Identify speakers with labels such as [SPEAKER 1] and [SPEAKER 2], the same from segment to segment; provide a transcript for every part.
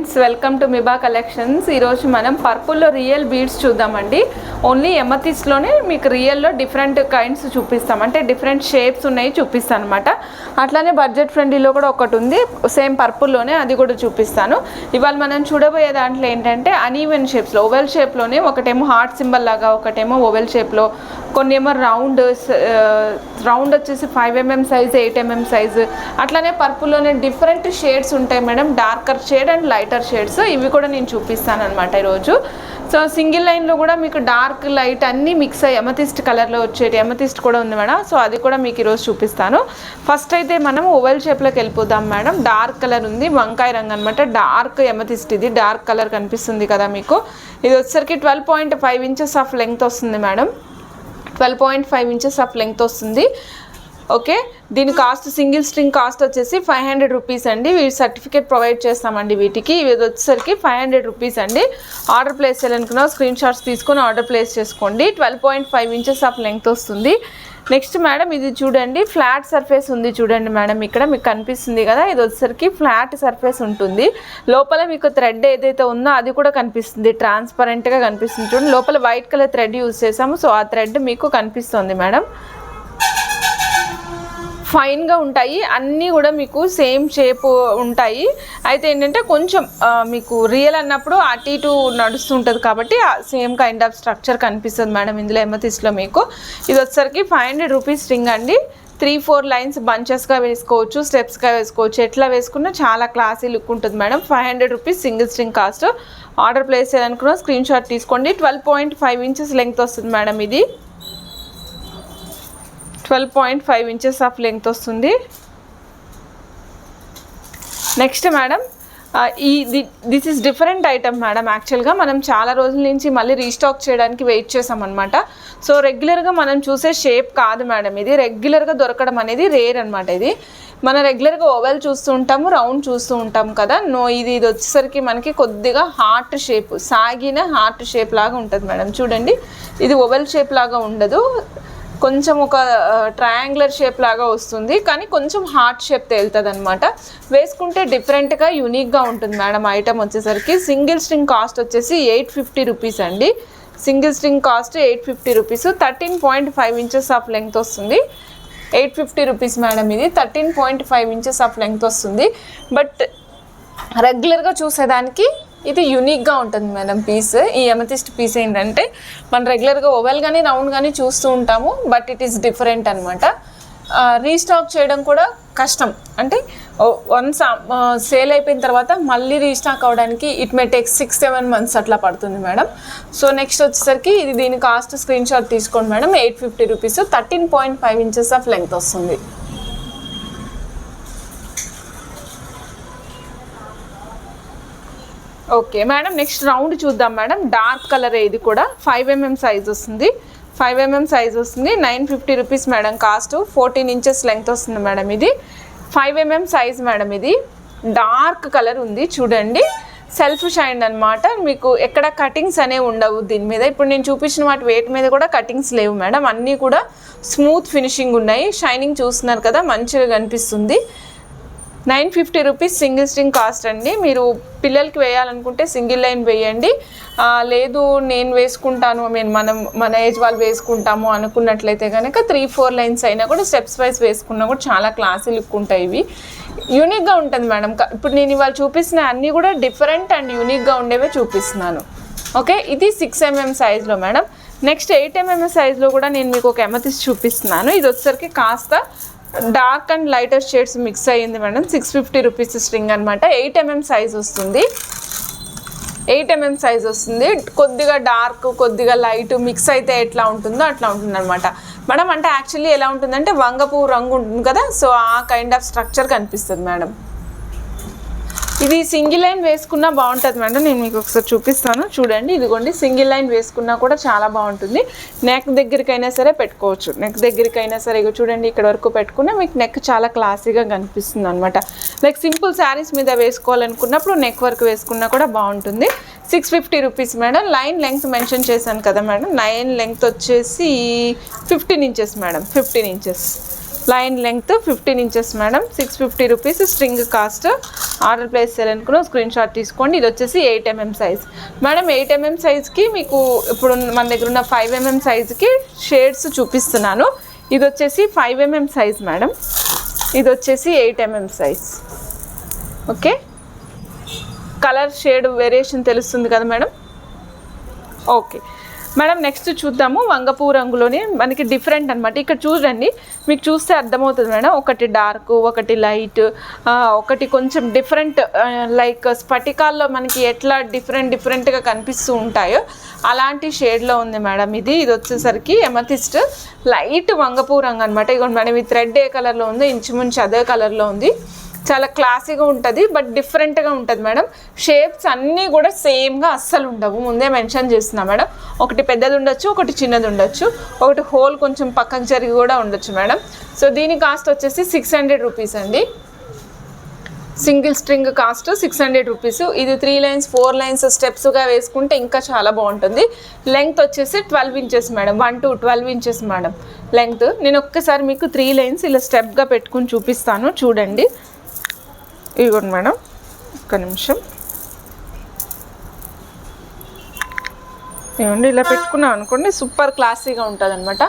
[SPEAKER 1] Friends, welcome to Miba collections. ఈరోజు మనం పర్పుల్లో రియల్ బీడ్స్ చూద్దామండి. ఓన్లీ ఎమథిస్ట్లోనే మీకు రియల్లో డిఫరెంట్ కైండ్స్ చూపిస్తాం, అంటే డిఫరెంట్ షేప్స్ ఉన్నాయి చూపిస్తాను అనమాట. అట్లానే బడ్జెట్ ఫ్రెండ్లీలో కూడా ఒకటి ఉంది సేమ్ పర్పుల్లోనే, అది కూడా చూపిస్తాను. ఇవాళ మనం చూడబోయే దాంట్లో ఏంటంటే అనీవెన్ షేప్స్లో, ఓవెల్ షేప్లోనే, ఒకటేమో హార్ట్ సింబల్ లాగా, ఒకటేమో ఓవెల్ షేప్లో, కొన్ని ఏమో రౌండ్ వచ్చేసి 5 mm సైజ్, 8 mm సైజు, అట్లానే పర్పుల్లోనే డిఫరెంట్ షేడ్స్ ఉంటాయి madam, darker shade and lighter shades. ఇవి కూడా నేను చూపిస్తాను అనమాట ఈరోజు. సో సింగిల్ లైన్లో కూడా మీకు డార్క్ లైట్ అన్నీ మిక్స్ అయ్యి ఎమథిస్ట్ కలర్లో వచ్చేటి ఎమథిస్ట్ కూడా ఉంది మేడం. సో అది కూడా మీకు ఈరోజు చూపిస్తాను. ఫస్ట్ అయితే మనం ఓవెల్ షేప్లోకి వెళ్ళిపోదాం మేడం. డార్క్ కలర్ ఉంది, వంకాయ రంగు అనమాట, డార్క్ ఎమథిస్ట్. ఇది డార్క్ కలర్ కనిపిస్తుంది కదా మీకు. ఇది వచ్చేసరికి 12.5 ఇంచెస్ ఆఫ్ లెంగ్త్ వస్తుంది మేడం. 12.5 ఇంచెస్ ఆఫ్ లెంగ్త్ వస్తుంది. ఓకే, దీని కాస్ట్ సింగిల్ స్ట్రింగ్ కాస్ట్ వచ్చేసి 500 రూపీస్ అండి. వీటి సర్టిఫికేట్ ప్రొవైడ్ చేస్తామండి వీటికి. ఇవి వచ్చేసరికి 500 రూపీస్ అండి. ఆర్డర్ ప్లేస్ చేయాలనుకున్నా స్క్రీన్ షాట్స్ తీసుకొని ఆర్డర్ ప్లేస్ చేసుకోండి. 12.5 ఇంచెస్ ఆఫ్ లెంగ్త్ వస్తుంది. నెక్స్ట్ మేడం, ఇది చూడండి, ఫ్లాట్ సర్ఫేస్ ఉంది చూడండి మేడం, ఇక్కడ మీకు కనిపిస్తుంది కదా. ఇది వచ్చేసరికి ఫ్లాట్ సర్ఫేస్ ఉంటుంది. లోపల మీకు థ్రెడ్ ఏదైతే ఉందో అది కూడా కనిపిస్తుంది, ట్రాన్స్పరెంట్గా కనిపిస్తుంది చూడండి. లోపల వైట్ కలర్ థ్రెడ్ యూజ్ చేసాము, సో ఆ థ్రెడ్ మీకు కనిపిస్తుంది మేడం. ఫైన్గా ఉంటాయి, అన్నీ కూడా మీకు సేమ్ షేప్ ఉంటాయి. అయితే ఏంటంటే కొంచెం మీకు రియల్ అన్నప్పుడు అటు ఇటు నడుస్తుంటుంది కాబట్టి సేమ్ కైండ్ ఆఫ్ స్ట్రక్చర్ కనిపిస్తుంది మేడం ఇందులో ఎమథిస్ట్లో మీకు. ఇది వచ్చేసరికి 500 రూపీస్ స్ట్రింగ్ అండి. 3-4 లైన్స్ బంచెస్గా వేసుకోవచ్చు, స్టెప్స్గా వేసుకోవచ్చు, ఎట్లా వేసుకున్నా చాలా క్లాసీ లుక్ ఉంటుంది madam. 500 rupees single string cost. Order place చేయాలనుకున్నా స్క్రీన్ షాట్ తీసుకోండి. 12.5 ఇంచెస్ లెంగ్త్ వస్తుంది మేడం. ఇది 12.5 ఇంచెస్ ఆఫ్ లెంగ్త్ వస్తుంది. Next madam, this is different item madam. యాక్చువల్గా మనం చాలా రోజుల నుంచి మళ్ళీ రీస్టాక్ చేయడానికి వెయిట్ చేసామన్నమాట. సో రెగ్యులర్గా మనం చూసే షేప్ కాదు మేడం, ఇది రెగ్యులర్గా దొరకడం అనేది రేర్ అనమాట. ఇది మనం రెగ్యులర్గా ఓవెల్ చూస్తూ ఉంటాము, రౌండ్ చూస్తూ ఉంటాము కదా. ఇది వచ్చేసరికి మనకి కొద్దిగా హార్ట్ షేప్, సాగిన హార్ట్ షేప్ లాగా ఉంటుంది మేడం. చూడండి, ఇది ఓవెల్ షేప్ లాగా ఉండదు, కొంచెం ఒక ట్రయాంగులర్ షేప్ లాగా వస్తుంది, కానీ కొంచెం హార్ట్ షేప్ తేలుతుంది అనమాట. వేసుకుంటే డిఫరెంట్గా యూనిక్గా ఉంటుంది మేడం. ఐటమ్ వచ్చేసరికి సింగిల్ స్ట్రింగ్ కాస్ట్ వచ్చేసి 850 రూపీస్ అండి. Single string cost 850 rupees. 13.5 inches of length వస్తుంది. 850 రూపీస్ మేడం. ఇది 13.5 ఇంచెస్ ఆఫ్ లెంగ్త్ వస్తుంది. బట్ రెగ్యులర్గా చూసేదానికి ఇది యూనిక్గా ఉంటుంది మేడం పీస్. ఈ ఎమథిస్ట్ పీస్ ఏంటంటే మనం రెగ్యులర్గా ఓవెల్ కానీ రౌండ్ కానీ చూస్తూ ఉంటాము, బట్ ఇట్ ఈస్ డిఫరెంట్ అనమాట. రీస్టాక్ చేయడం కూడా కష్టం, అంటే వన్స్ సేల్ అయిపోయిన తర్వాత మళ్ళీ రీస్టాక్ అవ్వడానికి ఇట్ మే టేక్ 6-7 months అట్లా పడుతుంది మేడం. సో నెక్స్ట్ వచ్చేసరికి ఇది దీని కాస్ట్ స్క్రీన్ షాట్ తీసుకోండి madam. 850 rupees. 13.5 inches of length వస్తుంది. ఓకే మేడం, నెక్స్ట్ రౌండ్ చూద్దాం మేడం. డార్క్ కలర్, ఇది కూడా 5 mm సైజ్ వస్తుంది. 5 mm సైజ్ వస్తుంది. 950 rupees madam cost. 14 inches length వస్తుంది మేడం. ఇది 5 mm సైజ్ మేడం. ఇది డార్క్ కలర్ ఉంది చూడండి, సెల్ఫ్ షైన్ అనమాట. మీకు ఎక్కడ కటింగ్స్ అనేవి ఉండవు దీని మీద. ఇప్పుడు నేను చూపించిన వాటి వెయిట్ మీద కూడా కటింగ్స్ లేవు మేడం, అన్నీ కూడా స్మూత్ ఫినిషింగ్ ఉన్నాయి. షైనింగ్ చూస్తున్నారు కదా, మంచిగా కనిపిస్తుంది. 950 రూపీస్ సింగిల్ స్ట్రింగ్ కాస్ట్ అండి. మీరు పిల్లలకి వేయాలనుకుంటే సింగిల్ లైన్ వేయండి, లేదు నేను వేసుకుంటాను, మన ఏజ్ వాళ్ళు వేసుకుంటాము అనుకున్నట్లయితే కనుక 3-4 లైన్స్ అయినా కూడా స్టెప్స్ వైజ్ వేసుకున్నా కూడా చాలా క్లాసీ లుక్ ఉంటాయి. ఇవి యూనిక్గా ఉంటుంది మేడం. ఇప్పుడు నేను ఇవాళ చూపిస్తున్న అన్నీ కూడా డిఫరెంట్ అండ్ యూనిక్గా ఉండేవే చూపిస్తున్నాను. ఓకే, ఇది 6 mm సైజ్లో మేడం. నెక్స్ట్ 8 mm సైజ్లో కూడా నేను మీకు ఒక ఎమథిస్ట్ చూపిస్తున్నాను. ఇది వచ్చేసరికి కాస్త dark and lighter shades mix అయ్యింది మేడం. 650 రూపీస్ స్ట్రింగ్ అనమాట. 8 mm సైజ్ వస్తుంది. 8 mm సైజ్ వస్తుంది. కొద్దిగా డార్క్ కొద్దిగా లైట్ మిక్స్ అయితే ఎట్లా ఉంటుందో అట్లా ఉంటుంది అనమాట మేడం. అంటే యాక్చువల్లీ ఎలా ఉంటుందంటే వంగపు రంగు ఉంటుంది కదా, సో ఆ కైండ్ ఆఫ్ స్ట్రక్చర్ కనిపిస్తుంది మేడం. ఇది సింగిల్ లైన్ వేసుకున్నా బాగుంటుంది మేడం. నేను మీకు ఒకసారి చూపిస్తాను చూడండి. ఇదిగోండి, సింగిల్ లైన్ వేసుకున్నా కూడా చాలా బాగుంటుంది. నెక్ దగ్గరికైనా సరే పెట్టుకోవచ్చు, నెక్ దగ్గరికైనా సరే. ఇక చూడండి, ఇక్కడ వరకు పెట్టుకున్నా మీకు నెక్ చాలా క్లాసీగా కనిపిస్తుంది అనమాట. లైక్ సింపుల్ శారీస్ మీద వేసుకోవాలనుకున్నప్పుడు నెక్ వర్క్ వేసుకున్నా కూడా బాగుంటుంది. 650 rupees madam. Line length mention చేశాను కదా మేడం. లైన్ లెంగ్త్ వచ్చేసి 15 inches madam. 15 inches. Line length 15 inches madam, 650 rupees string cost. Order place చేయాలనుకున్న స్క్రీన్ షాట్ తీసుకోండి. ఇది వచ్చేసి 8 mm సైజ్ మేడం. 8 mm సైజ్కి మీకు ఇప్పుడు మన దగ్గర ఉన్న 5 mm సైజ్కి షేడ్స్ చూపిస్తున్నాను. ఇది వచ్చేసి 5 mm సైజ్ మేడం, ఇది వచ్చేసి 8 mm size. Okay, colour shade variation తెలుస్తుంది కదా మేడం. ఓకే మేడం, నెక్స్ట్ చూద్దాము. వంగపూ రంగులోనే మనకి డిఫరెంట్ అనమాట. ఇక్కడ చూడండి, మీకు చూస్తే అర్థమవుతుంది మేడం. ఒకటి డార్క్, ఒకటి లైట్, ఒకటి కొంచెం డిఫరెంట్, లైక్ స్ఫటికాల్లో మనకి ఎట్లా డిఫరెంట్గా కనిపిస్తూ ఉంటాయో అలాంటి షేడ్లో ఉంది మేడం. ఇది వచ్చేసరికి ఎమథిస్ట్ లైట్ వంగపూ రంగు అనమాట. ఇదిగోండి మేడం, ఈ థ్రెడ్ ఏ కలర్లో ఉందో ఇంచుమించు అదే కలర్లో ఉంది. చాలా క్లాసీగా ఉంటుంది, బట్ డిఫరెంట్గా ఉంటుంది మేడం. షేప్స్ అన్నీ కూడా సేమ్గా అస్సలు ఉండవు, ముందే మెన్షన్ చేస్తున్నా మేడం. ఒకటి పెద్దది ఉండొచ్చు, ఒకటి చిన్నది ఉండొచ్చు, ఒకటి హోల్ కొంచెం పక్కకు జరిగి కూడా ఉండొచ్చు మేడం. సో దీని కాస్ట్ వచ్చేసి 600 రూపీస్ అండి. Single string cost 600 rupees. ఇది 3 లైన్స్ 4 లైన్స్ స్టెప్స్గా వేసుకుంటే ఇంకా చాలా బాగుంటుంది. లెంగ్త్ వచ్చేసి 12 inches madam, 1 to 12 inches madam length. నేను ఒక్కసారి మీకు 3 లైన్స్ ఇలా స్టెప్గా పెట్టుకుని చూపిస్తాను, చూడండి. ఇదిగోండి మేడం, ఒక్క నిమిషం. ఇవ్వండి, ఇలా పెట్టుకున్నాం అనుకోండి సూపర్ క్లాసీగా ఉంటుంది అనమాట.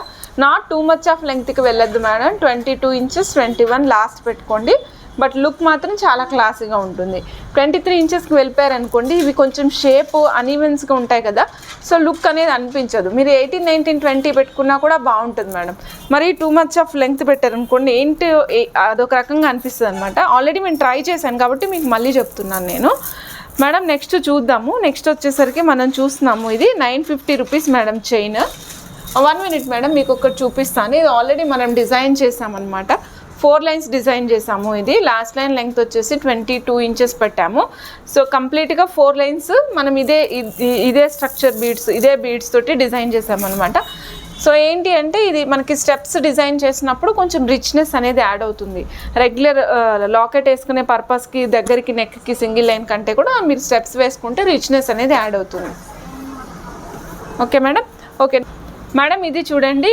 [SPEAKER 1] నాట్ టూ మచ్ ఆఫ్ లెంగ్త్కి వెళ్ళొద్దు మేడం. 22 ఇంచెస్ 21 లాస్ట్ పెట్టుకోండి, బట్ లుక్ మాత్రం చాలా క్లాసీగా ఉంటుంది. 23 ఇంచెస్కి వెళ్ళిపోయారు అనుకోండి, ఇవి కొంచెం షేప్ అన్ఈవెన్స్గా ఉంటాయి కదా, సో లుక్ అనేది అనిపించదు. మీరు 18, 19, 20 పెట్టుకున్నా కూడా బాగుంటుంది మేడం. మరి టూ మచ్ ఆఫ్ లెంగ్త్ పెట్టారనుకోండి ఏంటి అదొక రకంగా అనిపిస్తుంది అనమాట. ఆల్రెడీ నేను ట్రై చేశాను కాబట్టి మీకు మళ్ళీ చెప్తున్నాను నేను మేడం. నెక్స్ట్ చూద్దాము. నెక్స్ట్ వచ్చేసరికి మనం చూస్తున్నాము, ఇది 950 rupees madam chain. 1 minute madam, మీకు ఒకటి చూపిస్తాను. ఇది ఆల్రెడీ మనం డిజైన్ చేసామన్నమాట. 4 లైన్స్ డిజైన్ చేసాము. ఇది లాస్ట్ లైన్ లెంగ్త్ వచ్చేసి 22 ఇంచెస్ పెట్టాము. సో కంప్లీట్గా 4 లైన్స్ మనం ఇదే స్ట్రక్చర్ బీడ్స్, ఇదే బీడ్స్ తోటి డిజైన్ చేసామన్నమాట. సో ఏంటి అంటే ఇది మనకి స్టెప్స్ డిజైన్ చేసినప్పుడు కొంచెం రిచ్నెస్ అనేది యాడ్ అవుతుంది. రెగ్యులర్ లాకెట్ వేసుకునే పర్పస్కి దగ్గరికి నెక్కి సింగిల్ లైన్ కంటే కూడా మీరు స్టెప్స్ వేసుకుంటే రిచ్నెస్ అనేది యాడ్ అవుతుంది. Okay madam. ఓకే మేడం, ఇది చూడండి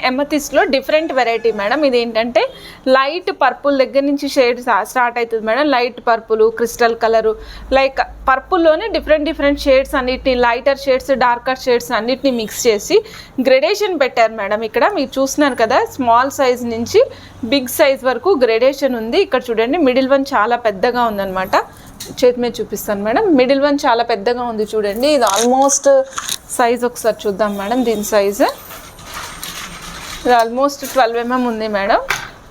[SPEAKER 1] ఎమథిస్ట్లో డిఫరెంట్ వెరైటీ మేడం. ఇది ఏంటంటే లైట్ పర్పుల్ దగ్గర నుంచి షేడ్ స్టార్ట్ అవుతుంది madam. Light purple, crystal colour, like పర్పుల్లోనే డిఫరెంట్ షేడ్స్ అన్నిటిని, లైటర్ షేడ్స్, డార్కర్ షేడ్స్ అన్నిటిని మిక్స్ చేసి గ్రెడేషన్ పెట్టారు మేడం. ఇక్కడ మీరు చూస్తున్నారు కదా, స్మాల్ సైజ్ నుంచి బిగ్ సైజ్ వరకు గ్రెడేషన్ ఉంది. ఇక్కడ చూడండి, మిడిల్ వన్ చాలా పెద్దగా ఉందన్నమాట. చేతి మీద చూపిస్తాను మేడం. మిడిల్ వన్ చాలా పెద్దగా ఉంది చూడండి. ఇది ఆల్మోస్ట్ సైజ్ ఒకసారి చూద్దాం మేడం. దీని సైజు ఇది ఆల్మోస్ట్ 12 mm ఉంది మేడం.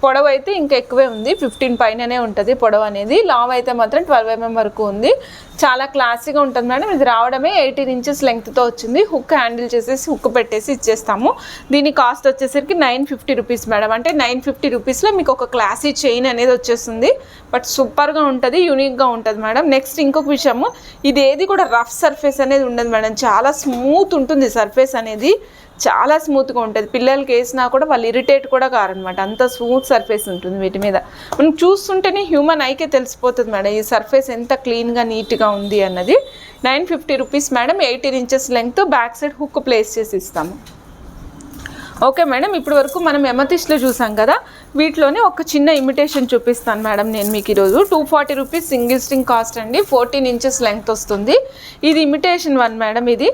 [SPEAKER 1] పొడవు అయితే ఇంకా ఎక్కువే ఉంది, 15 పైననే ఉంటుంది పొడవు అనేది. లావ్ అయితే మాత్రం 12 mm వరకు ఉంది. చాలా క్లాసీగా ఉంటుంది మేడం. ఇది రావడమే 18 ఇంచెస్ లెంగ్త్తో వచ్చింది. హుక్ హ్యాండిల్ చేసేసి హుక్ పెట్టేసి ఇచ్చేస్తాము. దీని కాస్ట్ వచ్చేసరికి 950 రూపీస్ మేడం. అంటే 950 రూపీస్లో మీకు ఒక క్లాసీ చైన్ అనేది వచ్చేస్తుంది. బట్ సూపర్గా ఉంటుంది, యూనిక్గా ఉంటుంది మేడం. నెక్స్ట్ ఇంకొక విషయము, ఇది ఏది కూడా రఫ్ సర్ఫేస్ అనేది ఉండదు మేడం. చాలా స్మూత్ ఉంటుంది సర్ఫేస్ అనేది, చాలా స్మూత్గా ఉంటుంది. పిల్లలకి వేసినా కూడా వాళ్ళు ఇరిటేట్ కూడా కారనమాట, అంత స్మూత్ సర్ఫేస్ ఉంటుంది వీటి మీద. మనం చూస్తుంటేనే హ్యూమన్ ఐకే తెలిసిపోతుంది మేడం ఈ సర్ఫేస్ ఎంత క్లీన్గా నీట్గా ఉంది అన్నది. 950 rupees madam. 18 inches length, back side hook place చేసి ఇస్తాము. ఓకే మేడం, ఇప్పటి వరకు మనం ఎమథిస్ట్లో చూసాం కదా, వీటిలోనే ఒక చిన్న ఇమిటేషన్ చూపిస్తాను మేడం నేను మీకు ఈరోజు. 240 రూపీస్ సింగిల్ స్ట్రింగ్ కాస్ట్ అండి. 14 ఇంచెస్ లెంగ్త్ వస్తుంది. ఇది ఇమిటేషన్ వన్ మేడం. ఇది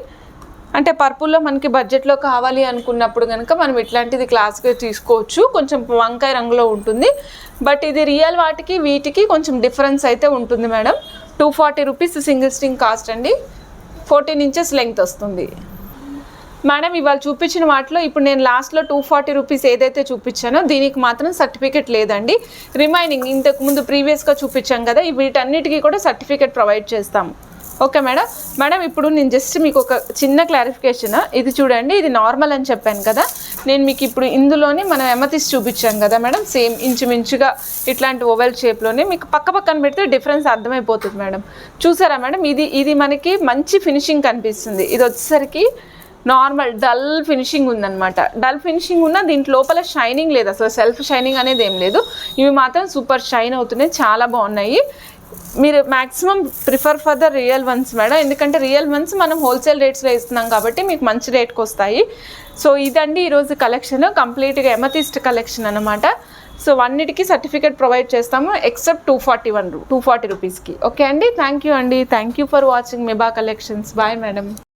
[SPEAKER 1] అంటే పర్పుల్లో మనకి బడ్జెట్లో కావాలి అనుకున్నప్పుడు కనుక మనం ఇట్లాంటిది క్లాస్గా తీసుకోవచ్చు. కొంచెం వంకాయ రంగులో ఉంటుంది, బట్ ఇది రియల్ వాటికి వీటికి కొంచెం డిఫరెన్స్ అయితే ఉంటుంది madam. 240 rupees single string cost అండి. 14 ఇంచెస్ లెంగ్త్ వస్తుంది మేడం. ఇవాళ చూపించిన వాటిలో ఇప్పుడు నేను లాస్ట్లో 240 రూపీస్ ఏదైతే చూపించానో దీనికి మాత్రం సర్టిఫికేట్ లేదండి. రిమైనింగ్ ఇంతకుముందు ప్రీవియస్గా చూపించాం కదా, వీటన్నిటికీ కూడా సర్టిఫికేట్ ప్రొవైడ్ చేస్తాము. Okay madam. మేడం, ఇప్పుడు నేను జస్ట్ మీకు ఒక చిన్న క్లారిఫికేషన్. ఇది చూడండి, ఇది నార్మల్ అని చెప్పాను కదా, నేను మీకు ఇప్పుడు ఇందులోనే మనం ఎమథిస్ చూపించాం కదా మేడం, సేమ్ ఇంచుమించుగా ఇట్లాంటి ఓవెల్ షేప్లోనే మీకు పక్కన పెడితే డిఫరెన్స్ అర్థమైపోతుంది మేడం. చూసారా మేడం, ఇది మనకి మంచి ఫినిషింగ్ కనిపిస్తుంది. ఇది వచ్చేసరికి నార్మల్ డల్ ఫినిషింగ్ ఉందన్నమాట. డల్ ఫినిషింగ్ ఉన్న దీంట్లో లోపల షైనింగ్ లేదు, అసలు సెల్ఫ్ షైనింగ్ అనేది ఏం లేదు. ఇవి మాత్రం సూపర్ షైన్ అవుతున్నాయి, చాలా బాగున్నాయి. మీరు maximum prefer for the real once madam, ఎందుకంటే రియల్ వన్స్ మనం హోల్సేల్ రేట్స్లో ఇస్తున్నాం కాబట్టి మీకు మంచి రేట్కి వస్తాయి. సో ఇదండి ఈరోజు కలెక్షన్, కంప్లీట్గా ఎమతిస్ట్ కలెక్షన్ అనమాట. సో అన్నిటికీ సర్టిఫికేట్ ప్రొవైడ్ చేస్తాము ఎక్సెప్ట్ 240 రూపీస్కి. ఓకే అండి, థ్యాంక్ యూ అండి, థ్యాంక్ యూ ఫర్ వాచింగ్ మెబా కలెక్షన్స్. Bye madam.